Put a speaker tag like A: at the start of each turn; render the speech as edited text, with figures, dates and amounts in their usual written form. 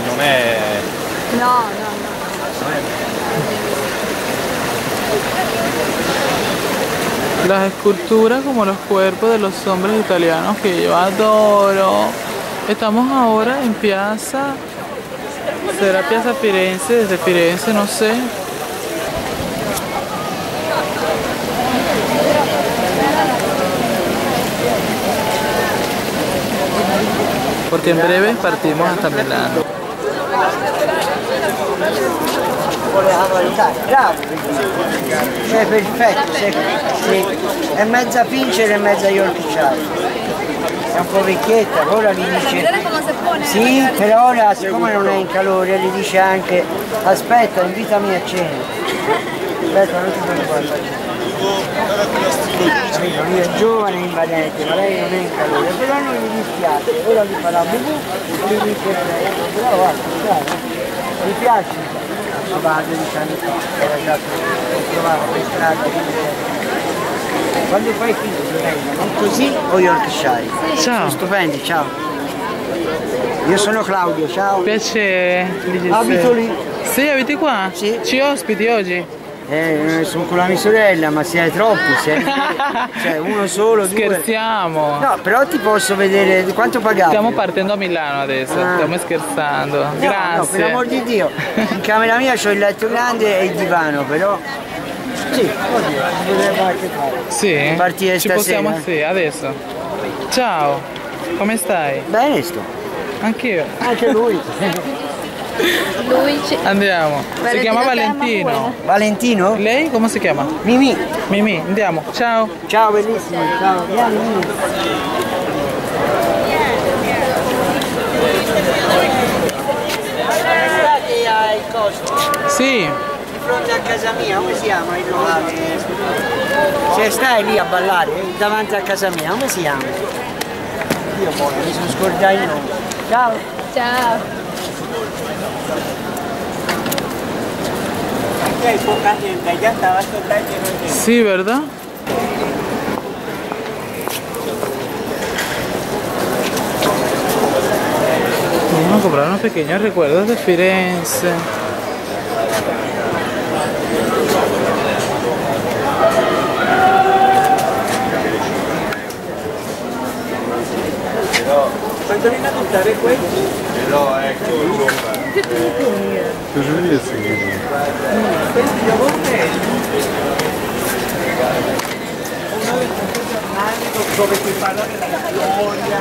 A: Non è...
B: No.
C: Las esculturas como los cuerpos de los hombres italianos que yo adoro. Estamos ahora en Piazza, será Piazza Firenze, desde Firenze, no sé. Porque en breve partimos hasta Milano.
D: Bravo, sei perfetto, è mezza pincer e mezza Yorkshire, è un po' vecchietta, ora gli dice sì, però ora siccome non è in calore gli dice anche aspetta, invitami a cena, aspetta, non ti preoccupare. Lui è giovane, invadente, ma lei non è in calore, però non gli dispiace, ora gli farà bubù e gli dice però guarda, mi piace. Ma va, 12 anni fa, era già trovato per strada. Quando fai figlio, così o Yorkshire?
C: Ciao.
D: Stupendi, ciao. Io sono Claudio, ciao.
C: Piacere.
D: Abito lì.
C: Sì, abiti qua?
D: Sì.
C: Ci ospiti oggi?
D: Sono con la mia sorella, ma siete troppi, cioè uno solo, due.
C: Scherziamo.
D: No, però ti posso vedere, quanto pagate?
C: Stiamo partendo a Milano adesso, stiamo scherzando.
D: No,
C: Grazie.
D: no, per l'amor di Dio. In camera mia c'ho il letto grande e il divano, però... Sì, oddio, potrebbe anche fare.
C: Sì?
D: Partire
C: Ci
D: stasera.
C: possiamo, sì, adesso. Ciao, come stai?
D: Bene sto.
C: Anch'io.
D: Anche lui.
C: Andiamo. Si chiama Valentino.
D: Valentino?
C: Lei come si chiama?
D: Mimì.
C: Mimì, andiamo. Ciao.
D: Ciao, bellissimo. Ciao. Vieni, Mimì. State al costo.
C: Sì.
D: Di fronte a casa mia, come si chiama il locale? Se stai lì a ballare, davanti a casa mia, come si chiama? Io poi mi sono scordato il nome. Ciao.
B: Ciao.
D: Aquí hay poca gente, allá estaba total lleno de gente.
C: Sí, ¿verdad? Vamos a comprar unos pequeños recuerdos de Firenze.
D: Quando viene a buttare questo?
A: No, ecco il cosa vuol dire seguire?
D: Questi da volte dove si parla della storia.